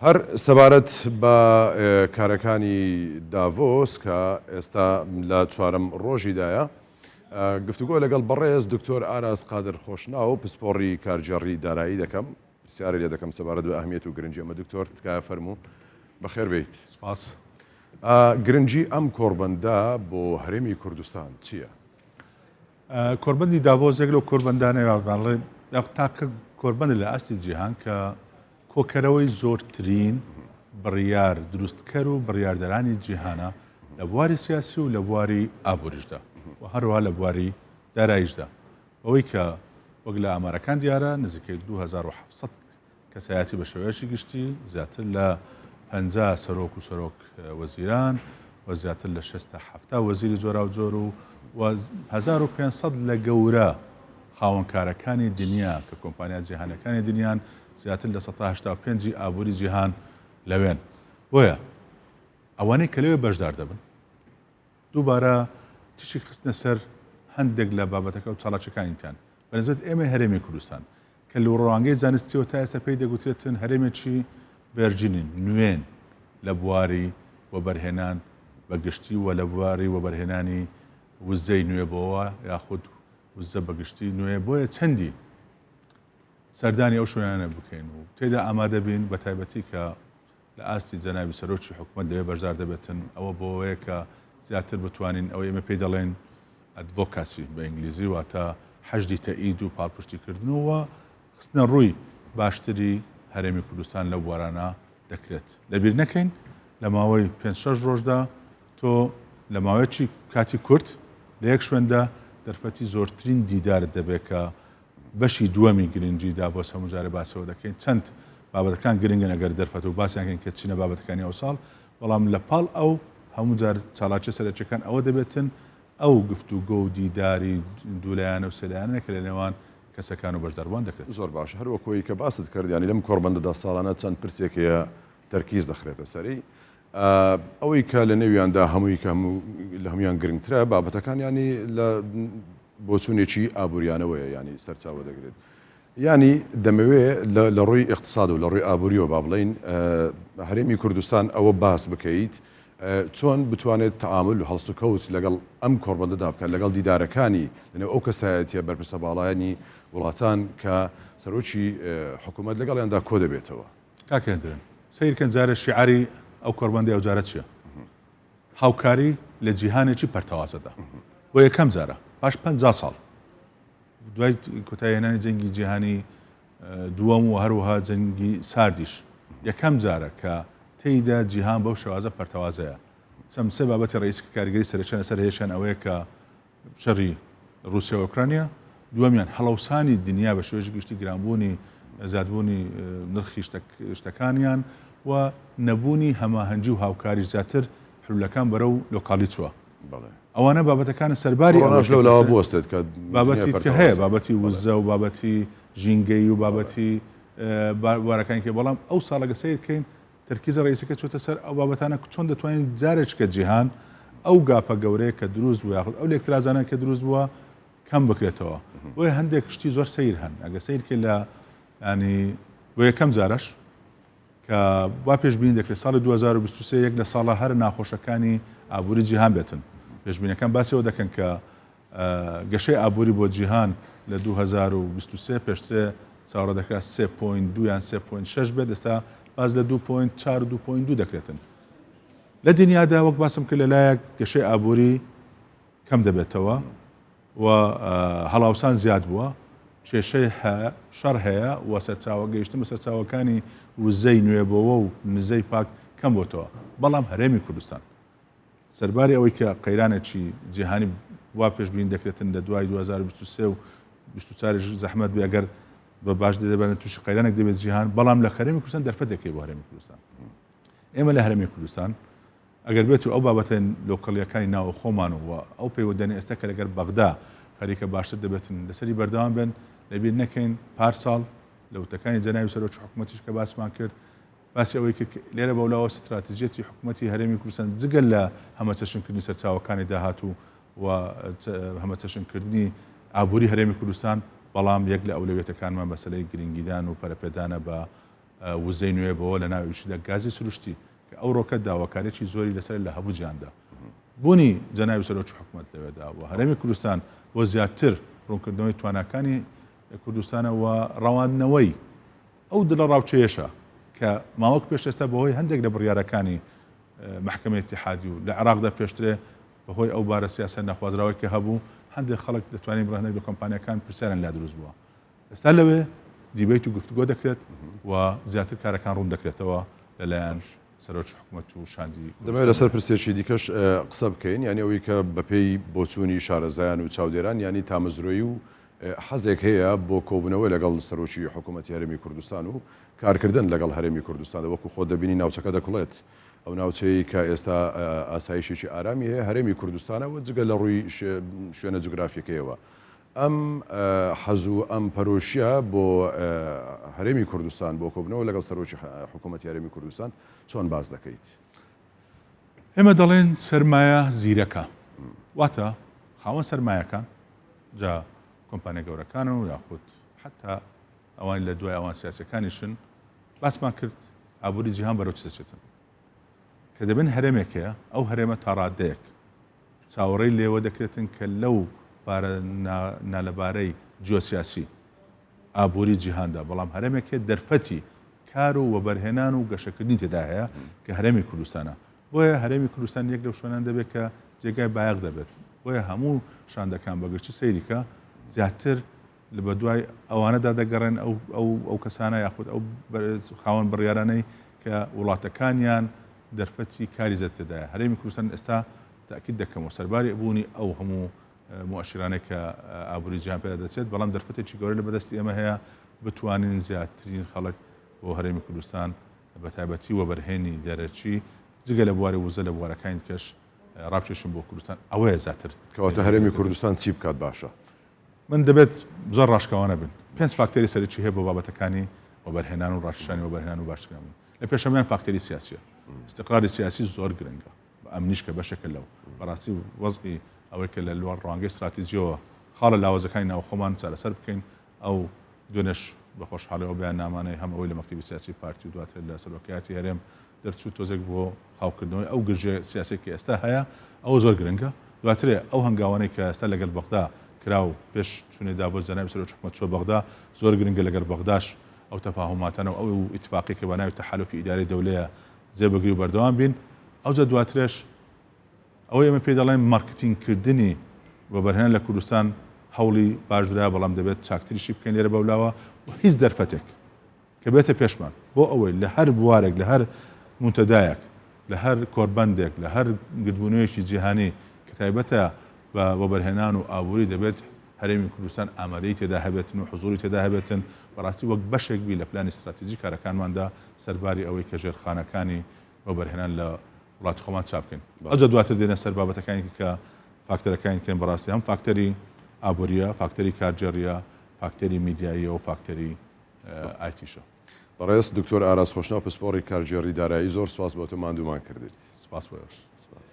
هەر سەبارەت بە کارەکانی داڤۆس کە ئێستا لە چوارەم ڕۆژیدایە گفتوگۆ لەگەڵ بەڕێز دکتۆر ئاراس قادر خۆشناو و پسپۆڕی کارجێڕی دارایی دەکەم پرسیارە لێ دەکەم سەبارەت بە ئەهمیەت و گرنگی ئەمە دکتۆر تکایە فەرموو بەخێر بێیت. سپاس. گرنگی ئەم کۆربەندە بۆ هەرێمی کوردستان چییە؟ کۆربەندی داڤۆس یەک لەو کۆربەندانەیە تاکە کۆربەندە لە ئاستی جیهان کە کۆکەرەوەی زۆرترین بڕیار دروستکەر و بڕیاردەرانی جیهانە لە بواری سیاسی و لە بواری ئابووریشدا و هەروەها لە بواری داراییشدا. ئەوەی کە وەک لە ئامارەکان دیارە نزیکەی 2700 کەسایەتی بە شێوەیەکی گشتی زیاتر لە 50 سەرۆک و سەرۆک وەزیران و زیاتر لە 6-7 وەزیری زۆرا و جۆر و 1500 لە گەورە خاوەنکارەکانی دنیا کە کۆمپانیا جیهانەکانی دنیان زیاتر لە 185 ئابووری جیهان لەوێن. بۆیە ئەوانەی کە لەوێ بەشدار دەبن دووبارە تشی خستنە سەر هەندێک لە بابەتەکە و چاڵاکیەکانیان بەنسبەت ئێمە هەرێمی کوردستان کە لە ڕوانگەی زانستیەوە تا ئێستا پێی دەگوترێتن هەرێمێکی بەرجینین نوێن لە بواری وەبەرهێنان بە گشتی و لە بواری وەبەرهێنانی وزەی نوێ بۆەوە یاخود وزە بەگشتی نوێ. بۆیە چەندی سەردانی ئەو شوێنانە بکەین و تێدا ئامادە بین بە تایبەتی کە لە ئاستی جەنابی سەرۆکی حکوومەت دەوێ بەشدار دەبێتن ئەوە بۆەوەیە کە زیاتر بتوانین ئەوە ئێمە پێی دەڵێن ئەدڤۆکاسی بە ئینگلیزی واتە حەشدی تەئید و پاڵپشتیکردنەوە خستنە ڕووی باشتری هەرێمی کوردستان لەو بوارانە دەکرێت. لەبیر نەکەین لە ماوەی 5-6 ڕۆژدا تۆ لە ماوەیەکی کاتی کورت لە یەک شوێندا دەرفەتی زۆرترین دیدارت دەبێت کە بەشی دووەمی گرنگی داڤۆس هەموو جارە باسەوە دەکەین. چەند بابەتەکان گرنگن ئەگەر دەرفەت و باسییانکەین کە چینە بابەتەکانی ئەو ساڵ، بەڵام لە پاڵ ئەو هەموو جار چاڵاکیە سەرەکیەکان ئەوە دەبێتن ئەو گفتوگۆ و دیداری دوولایانە و سەلایانە کە لە نێوان کەسەکان و بەشداروان دەکرێت. زۆر باش. هەروەکۆی کە باست کرد ینی لەم کۆربەندەدا ساڵانە چەند پرسێکەیە تەرکیز دەخرێتە سەری ئەوەی کە لە نێویاندا هەمووی کە لە هەمویان گرنگترە بابەتەکان ینی لە بۆچوونێکی ئابوووریانەوەیە ینی سەرچاوە دەگرێت. ینی دەمەوێت لە ڕووی اقتصاد و لە ڕووی ئابووریەوە با بڵین هەرێمی کوردستان ئەوە باس بکەیت چۆن بتوانێت تەعامل و هەڵسوکەوت لەگەڵ ئەم کۆربەندەدا بکەن لەگەڵ دیدارەکانی لەنێو ئەو کەسایەتیە بەرپرسە باڵایانی وڵاتان کە سەرۆکی حکوومەت لەگەڵیاندا کۆ دەبێتەوە. کاکەندرن سیرکەن جارە شیعاری ئەو کۆربەندی ئەو جارە چییە؟ هاوکاری لە جیهانێکی پەرتەوازەدا بۆ یەکەم جارە پاش 50 ساڵ دوای کۆتایهێنانی جەنگی جیهانی دووەم و هەروەها جەنگی ساردیش یەکەم جارە کە تێیدا جیهان بەو شێوازە پەرتەوازەیە. سێ بابەتی ڕئیسی کارگەری سەرچێنە سەر هێشان ئەوەیە کە شەڕی رووسیا و ئوکرانیا، دووەمیان هەڵەوسانی دنیا بە شێوەیەکی گشتی گرانبوونی زیادبوونی نرخی شتەکانیان و نەبوونی هەماهەنگی و هاوکاری زیاتر حلولەکان بەرەو لۆکالیچوە. ئەوانە بابەتەکانە سەرباری لەوە بوەستێت کە بابەتی کە هەیە بابەتی وزە و بابەتی ژینگەی و بابەتی بارەکانی کە بەڵام ئەو ساڵەگە سیرکەین تەرکیزە ڕئیسەکە چۆتە سەر ئەو بابەتانە چۆن دەتوانین جارێککە جیهان ئەو گاپە گەورەیە کە دروست بوو یاخود ئەو لێکترازانە کە دروست بووە کەم بکرێتەوە. بۆیە هەندێک شتی زۆر سیر هەن ئەگە سیرکە لە ینی بۆ یەکەم جارش کە وا پێشبینی دەکرێت ساڵی 2023 یەک لە ساڵە هەر ناخۆشەکانی ئابووری جیهان بێتن. پێشبینەکان باسیەوە دەکەن کە گەشەی ئابووری بۆ جیهان لە 2023 پێشترێ چاوەڕێ دەکرێت 3.2 یان 3.6 بێت، ئێستا باز لە 2.4 و 2.2 دەکرێتن. لە دنیادا وەک باسم کرد لەلایەک گەشەی ئابووری کەم دەبێتەوە و هەڵاوسان زیاد بووە، کێشەی شەڕ هەیە و سەرچاوە گەیشتن بە سەرچاوەکانی وزەی نوێبەوە و نزەی پاک کەم بۆتەوە. بەڵام هەرێمی کوردستان سەرباری ئەوەی کە قەیرانێکی جیهانی وا پێشبین دەکرێتن لە دوای 2023 و 24 زەحمەت بێ ئەگەر بە باش دەبێت تووشی قەیرانێک دەبێت جیهان، بەڵام لە هەرێمی کوردستان دەرفەتێکی بۆ هەرێمی کوردستان. ئێمە لە هەرێمی کوردستان ئەگەر بێت و ئەو بابەتەن لۆکەڵیەکانی ناوە خۆمان و ئەو پەیوەندیانە ئێستا کە لەگەر بەغدا خەریکە باشتر دەبێتن لەسەری بەردەوام بن لەبیر نەکەین پارساڵ لە وتەکانی جەنابی سەرۆکی حکوومەتیش کە باسمان کرد باسی ئەوەی کە لێرە بەولاوە استراتیژیەتی حکوومەتی هەرێمی کوردستان جگەل لە هەمەچەشنکردنی سەرچاوەکانی داهاتوو و هەمەچەشنکردنی ئابووری هەرێمی کوردستان، بەڵام یەک لە ئەولویەتەکانمان مەسەلەی گرنگیدان و پەرەپێدانە بە وزەی نوێ بەوە لە ناویشدا گازی سروشتی کە ئەو ڕۆکە داواکارێکی زۆری لەسەر لە هەموو جیهاندا بوونی جەناوی سەرۆکی حکوومەت لەوێدا و هەرێمی کوردستان بۆ زیاتر ڕوونکردنەوەی تواناکانی کوردستانە و ڕەواندنەوەی ئەو دڵە ڕاوچێشە کە ماوەک پێش ئێستا بەهۆی هەندێک لە بڕیارەکانی محکمەی اتحادی و لە عێراقدا پێشترێ بەهۆی ئەو بارە سیاسە نەخوازراوەی کە هەبوو هەندێک خەڵک دەتوانین بڕهنێک لە کۆمپانیەکان پرسیارن لا دروست بووە ئێستا لەوێ دیبیت و گفتوگۆ دەکرێت و زیاتر کارەکان ڕوون دەکرێتەوە لەلایەن سەرۆکی حکوومەت و شاندی دەمەوێت لەسەر پرسێکی دیکەش قسە بکەین یعنی ئەوەی کە بەپێی بۆچوونی شارەزایان و چاودێران ینی تامەزرۆیی و حەزێک هەیە بۆ کۆبوونەوەی لەگەڵ سەرۆکی حکوومەتی هەرێمی کوردستان و کارکردن لەگەڵ هەرێمی کوردستان وەکو خۆ دەبینی ناوچەکە دەکڵێت ئەو ناوچەیە کە ئێستا ئاسایشێکی ئارامی هەیە هەرێمی کوردستانەوە جگە لە ڕووی شوێنە جوگرافیەکەیەوە ئەم حەزوو ئەم پەرۆشیە بۆ هەرێمی کوردستان بۆ کۆبنەوە لەگەڵ سەرۆکی حکوومەتی هەرێمی کوردستان چۆن باز دەکەیت؟ ئێمە دەڵێن سەرمایە زیرەکە واتە خاوەن سەرمایەکان جا کۆمپانیا گەورەکان و یاخود حتا ئەوان لە دوای ئەوان سیاسەکانیشن باسمان کرد ئابووری جیهان بەرەو چ دەچێتن کە دەبن هەرێمێکەیە ئەو هەرێمە تا ڕادەیەک چاوەڕێی لێوە دەکرێتن کە لەو نالەبارەی جیۆسیاسی ئابووری جیهاندا بەڵام هەرێمێکێ دەرفەتی کار و وەبەرهێنان و گەشەکردنی تێدا هەیە کە هەرێمی کوردستانە بۆیە هەرێمی کوردستان یەک لەو شوێنان دەبێت کە جێگای بایەق دەبێت بۆیە هەموو شاندەکان بەگشتی سەیریکە زیاتر لە بە دوای ئەوانەدا دەگەڕێن ئەو کەسانە یاخود ئەو خاوەن بڕیارانەی کە وڵاتەکانیان دەرفەتی کاری زەتدایە هەرێمی کوردستان ئێستا تاکید دەکەم و سەرباری بوونی ئەو هەموو مؤشرانێک کە ئابووری جیهان پێدا دەچێت بەڵام دەرفەتێکی گەورە لە بەدەستی ئێمە هەیە بتوانین زیاترین خەڵک بۆ هەرێمی کوردستان بە تایبەتی وەبەرهێنی دەرەچی جگە لە بواری وزە لە بوارەکانی کەش ڕابچێشم بۆ کوردستان ئەوەیە زیاتر کەواتە هەرێمی کوردستان چی بکات باشە؟ من دەبێت زۆر ڕاشکاوانە بن پێنج فاکتەری سەرەکی هەیە بۆ بابەتەکانی وەبەرهێنان و ڕاششانی وەبەرهێنان و باشکردن لە پێشەمیان فاکتەری سیاسیە استقراری سیاسی زۆر گرنگە ئەمنیش کە بەشێکە لەو بەڕاستی وەزعی ئەوەی کە لە لوار ڕوانگەی استراتیژیەوە خاڵە لاوازەکانی ناوخۆمان چارەسەر بکەین ئەو دوێنێش بە خۆشحاڵیەوە بەیان نامانەی هەم ئەوەی لە مەکتەبی سیاسی پارتی و دواتر لە سەرۆکایەتی هەرێم دەرچوو تۆزێک بۆ خاوکردنەوەی ئەو گرژێ سیاسی کە ئێستا هەیە ئەوە زۆر گرنگە دواترێ ئەو هەنگاوانەی کە ئێستا لەگەڵ بەغدا کرا و پێش چونێ دابۆ جەنابی سەرۆکی حکوومەت چۆ بەغدا زۆر گرنگە لەگەڵ بەغداش ئەو تەفاهماتانە و ئەو ئیتفاقی کە بە ناوی تەحالوفی ئیدارەی دەولەیە جێبەگری و بەردەوام بین ئەوجا دواترێش ئەوەی ئێمە پێی دەڵێن مارکتینگکردنی وەبەرهێنان لە کوردستان هەوڵی باشدرا بەڵام دەبێت چاکتریشی بکەین لێرە بەولاوە و هیچ دەرفەتێک کە بێتە پێشمان بۆ ئەوەی لە هەر بوارێک لە هەر منتەدایەک لە هەر کۆربەندێک لە هەر گردبوونەوەیەکی جیهانی کە تایبەتە بە وەبەرهێنان و ئابووری دەبێت هەرێمی کوردستان ئامادەی تێدا هەبێتن و حضوری تێدا هەبێتن بەڕاستی وەک بەشێک بی لە پلانی استراتیژی کارەکانماندا سەرباری ئەوەی کە ژێرخانەکانی وەبەرهێنان لە وڵاتی خۆمان چاپ بکەین ئەوجا دواتر دێنە سەر بابەتەکانی کە فاکتەرەکانی کەن بەڕاستی هەم فاکتەری ئابووریە فاکتەری کارجێڕیە فاکتەری میدیاییە و فاکتەری ئایتیشە بەڕێز دکتۆر ئاراس خۆشناو پسپۆڕی کارجێڕی دارایی زۆر سپاس بۆ تۆ ماندوومان کردیت سپاس بۆ سپاس